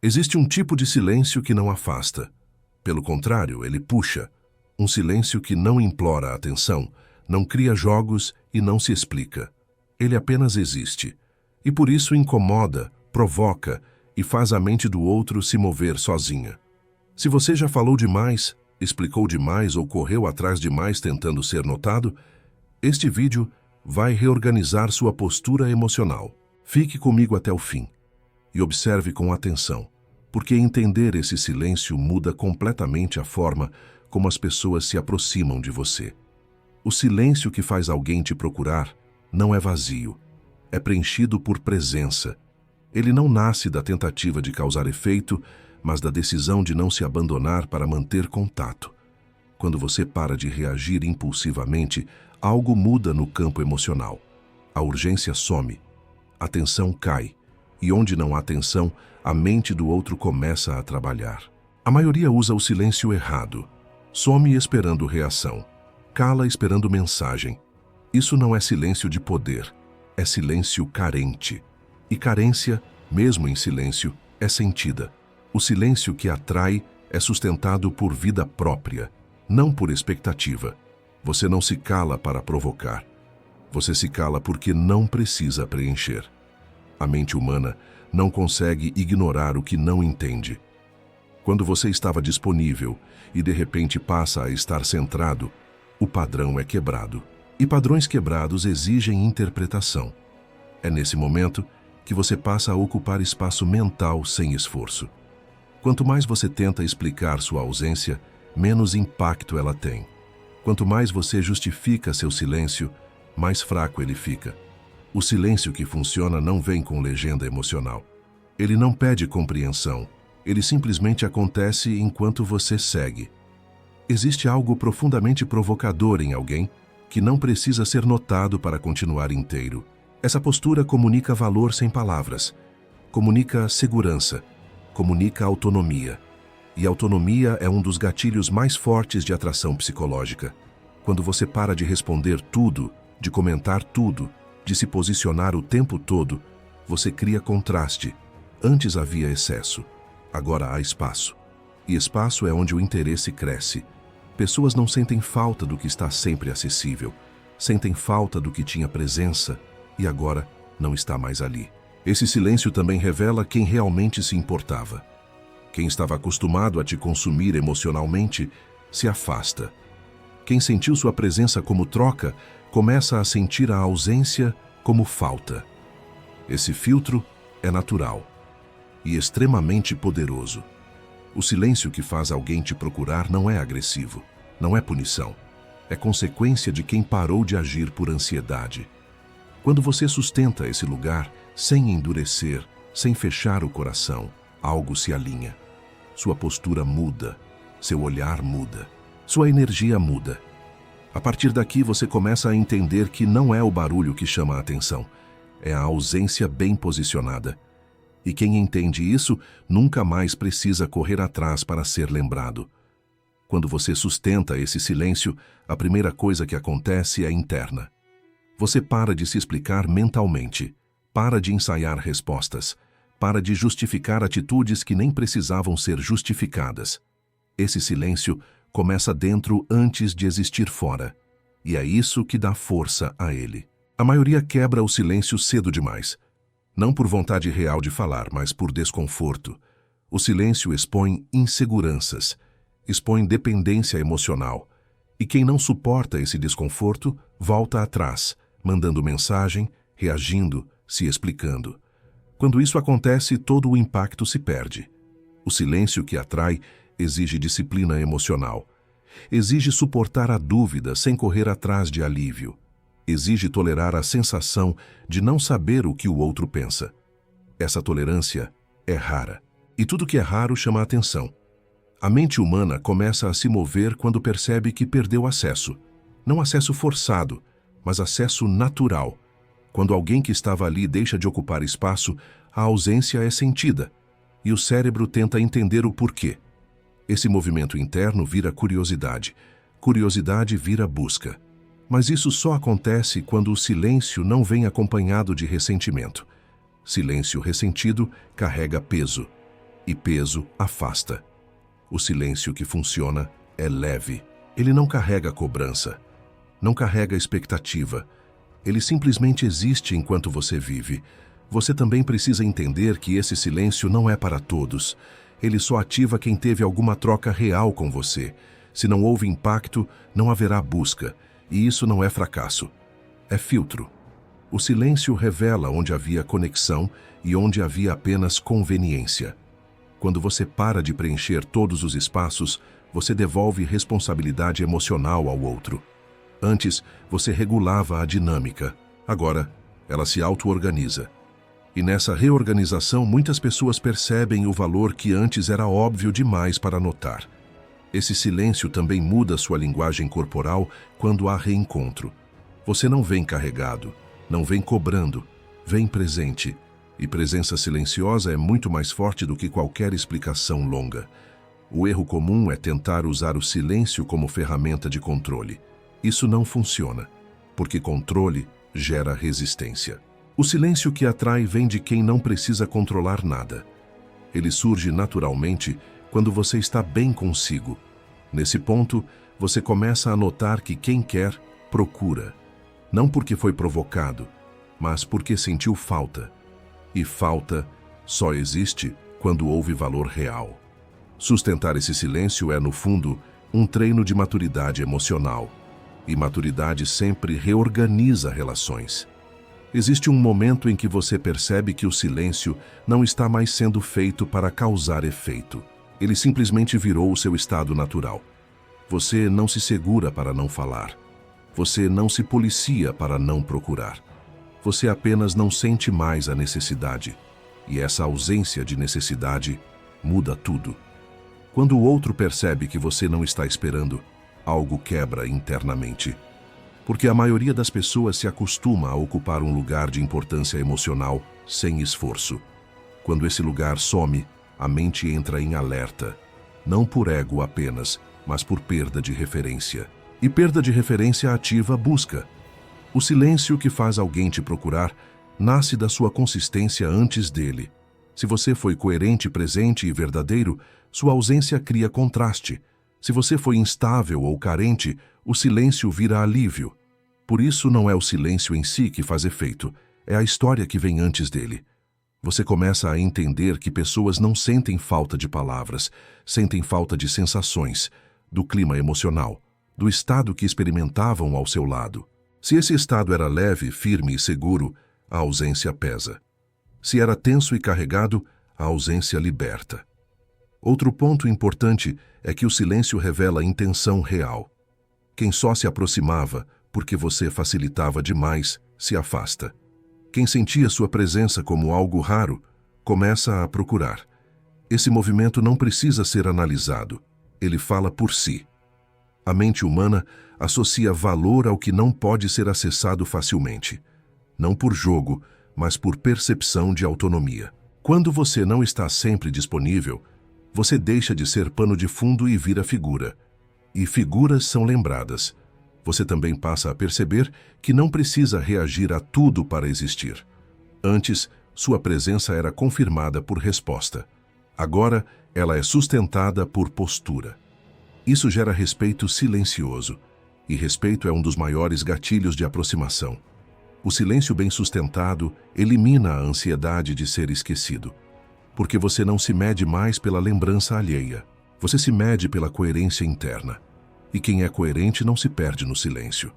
Existe um tipo de silêncio que não afasta. Pelo contrário, ele puxa. Um silêncio que não implora atenção, não cria jogos e não se explica. Ele apenas existe. E por isso incomoda, provoca e faz a mente do outro se mover sozinha. Se você já falou demais, explicou demais ou correu atrás demais tentando ser notado, este vídeo vai reorganizar sua postura emocional. Fique comigo até o fim e observe com atenção, porque entender esse silêncio muda completamente a forma como as pessoas se aproximam de você. O silêncio que faz alguém te procurar não é vazio, é preenchido por presença. Ele não nasce da tentativa de causar efeito, mas da decisão de não se abandonar para manter contato. Quando você para de reagir impulsivamente, algo muda no campo emocional. A urgência some, a tensão cai, e onde não há tensão, a mente do outro começa a trabalhar. A maioria usa o silêncio errado. Some esperando reação, cala esperando mensagem. Isso não é silêncio de poder, é silêncio carente. E carência, mesmo em silêncio, é sentida. O silêncio que atrai é sustentado por vida própria, não por expectativa. Você não se cala para provocar. Você se cala porque não precisa preencher. A mente humana não consegue ignorar o que não entende. Quando você estava disponível e de repente passa a estar centrado, o padrão é quebrado. E padrões quebrados exigem interpretação. É nesse momento que você passa a ocupar espaço mental sem esforço. Quanto mais você tenta explicar sua ausência, menos impacto ela tem. Quanto mais você justifica seu silêncio, mais fraco ele fica. O silêncio que funciona não vem com legenda emocional. Ele não pede compreensão. Ele simplesmente acontece enquanto você segue. Existe algo profundamente provocador em alguém que não precisa ser notado para continuar inteiro. Essa postura comunica valor sem palavras, comunica segurança, comunica autonomia. E autonomia é um dos gatilhos mais fortes de atração psicológica. Quando você para de responder tudo, de comentar tudo, de se posicionar o tempo todo, você cria contraste. Antes havia excesso, agora há espaço. E espaço é onde o interesse cresce. Pessoas não sentem falta do que está sempre acessível, sentem falta do que tinha presença e agora não está mais ali. Esse silêncio também revela quem realmente se importava. Quem estava acostumado a te consumir emocionalmente se afasta. Quem sentiu sua presença como troca começa a sentir a ausência como falta. Esse filtro é natural e extremamente poderoso. O silêncio que faz alguém te procurar não é agressivo, não é punição. É consequência de quem parou de agir por ansiedade. Quando você sustenta esse lugar, sem endurecer, sem fechar o coração, algo se alinha. Sua postura muda, seu olhar muda, sua energia muda. A partir daqui você começa a entender que não é o barulho que chama a atenção, é a ausência bem posicionada. E quem entende isso nunca mais precisa correr atrás para ser lembrado. Quando você sustenta esse silêncio, a primeira coisa que acontece é interna. Você para de se explicar mentalmente, para de ensaiar respostas, para de justificar atitudes que nem precisavam ser justificadas. Esse silêncio começa dentro antes de existir fora, e é isso que dá força a ele. A maioria quebra o silêncio cedo demais. Não por vontade real de falar, mas por desconforto. O silêncio expõe inseguranças, expõe dependência emocional. E quem não suporta esse desconforto, volta atrás, mandando mensagem, reagindo, se explicando. Quando isso acontece, todo o impacto se perde. O silêncio que atrai exige disciplina emocional. Exige suportar a dúvida sem correr atrás de alívio. Exige tolerar a sensação de não saber o que o outro pensa. Essa tolerância é rara. E tudo que é raro chama a atenção. A mente humana começa a se mover quando percebe que perdeu acesso. Não acesso forçado, mas acesso natural. Quando alguém que estava ali deixa de ocupar espaço, a ausência é sentida. E o cérebro tenta entender o porquê. Esse movimento interno vira curiosidade. Curiosidade vira busca. Mas isso só acontece quando o silêncio não vem acompanhado de ressentimento. Silêncio ressentido carrega peso. e peso afasta. O silêncio que funciona é leve. Ele não carrega cobrança, não carrega expectativa. Ele simplesmente existe enquanto você vive. Você também precisa entender que esse silêncio não é para todos. Ele só ativa quem teve alguma troca real com você. Se não houve impacto, não haverá busca. E isso não é fracasso. É filtro. O silêncio revela onde havia conexão e onde havia apenas conveniência. Quando você para de preencher todos os espaços, você devolve responsabilidade emocional ao outro. Antes, você regulava a dinâmica. Agora, ela se auto-organiza. E nessa reorganização, muitas pessoas percebem o valor que antes era óbvio demais para notar. Esse silêncio também muda sua linguagem corporal quando há reencontro. Você não vem carregado, não vem cobrando, vem presente. E presença silenciosa é muito mais forte do que qualquer explicação longa. O erro comum é tentar usar o silêncio como ferramenta de controle. Isso não funciona, porque controle gera resistência. O silêncio que atrai vem de quem não precisa controlar nada. Ele surge naturalmente quando você está bem consigo. Nesse ponto, você começa a notar que quem quer, procura. Não porque foi provocado, mas porque sentiu falta. E falta só existe quando houve valor real. Sustentar esse silêncio é, no fundo, um treino de maturidade emocional. E maturidade sempre reorganiza relações. Existe um momento em que você percebe que o silêncio não está mais sendo feito para causar efeito. Ele simplesmente virou o seu estado natural. Você não se segura para não falar. Você não se policia para não procurar. Você apenas não sente mais a necessidade. E essa ausência de necessidade muda tudo. Quando o outro percebe que você não está esperando, algo quebra internamente. Porque a maioria das pessoas se acostuma a ocupar um lugar de importância emocional sem esforço. Quando esse lugar some, a mente entra em alerta. Não por ego apenas, mas por perda de referência. E perda de referência ativa a busca. O silêncio que faz alguém te procurar nasce da sua consistência antes dele. Se você foi coerente, presente e verdadeiro, sua ausência cria contraste. Se você foi instável ou carente, o silêncio vira alívio. Por isso não é o silêncio em si que faz efeito, é a história que vem antes dele. Você começa a entender que pessoas não sentem falta de palavras, sentem falta de sensações, do clima emocional, do estado que experimentavam ao seu lado. Se esse estado era leve, firme e seguro, a ausência pesa. Se era tenso e carregado, a ausência liberta. Outro ponto importante é que o silêncio revela intenção real. Quem só se aproximava porque você facilitava demais, se afasta. Quem sentia sua presença como algo raro, começa a procurar. Esse movimento não precisa ser analisado, ele fala por si. A mente humana associa valor ao que não pode ser acessado facilmente. Não por jogo, mas por percepção de autonomia. Quando você não está sempre disponível, você deixa de ser pano de fundo e vira figura. E figuras são lembradas. Você também passa a perceber que não precisa reagir a tudo para existir. Antes, sua presença era confirmada por resposta. Agora, ela é sustentada por postura. Isso gera respeito silencioso. E respeito é um dos maiores gatilhos de aproximação. O silêncio bem sustentado elimina a ansiedade de ser esquecido. Porque você não se mede mais pela lembrança alheia. Você se mede pela coerência interna. E quem é coerente não se perde no silêncio.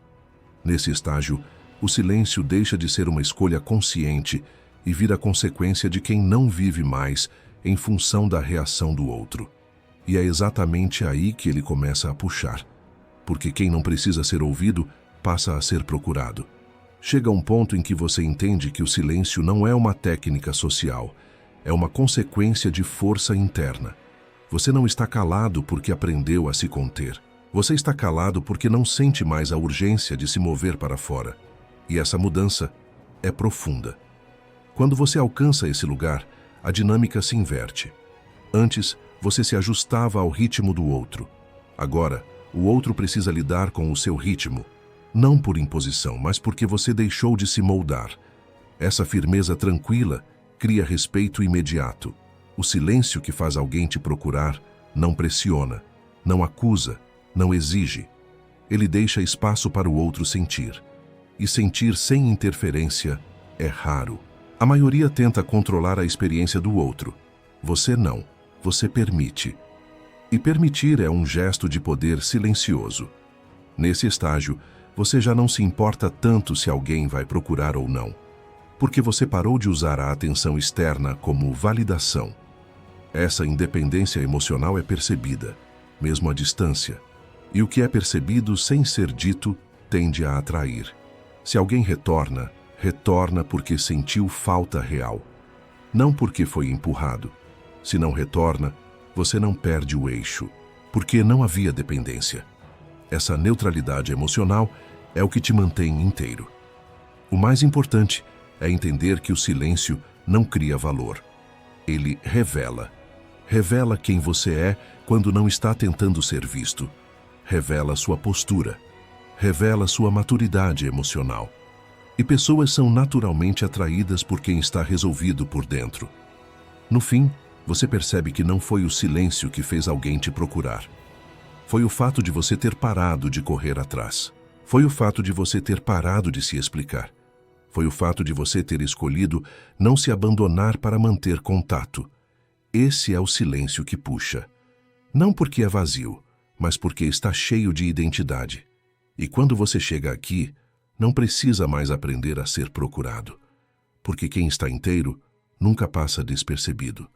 Nesse estágio, o silêncio deixa de ser uma escolha consciente e vira consequência de quem não vive mais em função da reação do outro. E é exatamente aí que ele começa a puxar. Porque quem não precisa ser ouvido passa a ser procurado. Chega um ponto em que você entende que o silêncio não é uma técnica social, é uma consequência de força interna. Você não está calado porque aprendeu a se conter. Você está calado porque não sente mais a urgência de se mover para fora. E essa mudança é profunda. Quando você alcança esse lugar, a dinâmica se inverte. Antes, você se ajustava ao ritmo do outro. Agora, o outro precisa lidar com o seu ritmo. Não por imposição, mas porque você deixou de se moldar. Essa firmeza tranquila cria respeito imediato. O silêncio que faz alguém te procurar não pressiona, não acusa, não exige. Ele deixa espaço para o outro sentir. E sentir sem interferência é raro. A maioria tenta controlar a experiência do outro. Você não. Você permite. E permitir é um gesto de poder silencioso. Nesse estágio, você já não se importa tanto se alguém vai procurar ou não, porque você parou de usar a atenção externa como validação. Essa independência emocional é percebida, mesmo à distância, e o que é percebido sem ser dito tende a atrair. Se alguém retorna, retorna porque sentiu falta real, não porque foi empurrado. Se não retorna, você não perde o eixo, porque não havia dependência. Essa neutralidade emocional é o que te mantém inteiro. O mais importante é entender que o silêncio não cria valor. Ele revela. Revela quem você é quando não está tentando ser visto. Revela sua postura. Revela sua maturidade emocional. E pessoas são naturalmente atraídas por quem está resolvido por dentro. No fim, você percebe que não foi o silêncio que fez alguém te procurar. Foi o fato de você ter parado de correr atrás. Foi o fato de você ter parado de se explicar. Foi o fato de você ter escolhido não se abandonar para manter contato. Esse é o silêncio que puxa. Não porque é vazio, mas porque está cheio de identidade. E quando você chega aqui, não precisa mais aprender a ser procurado. Porque quem está inteiro nunca passa despercebido.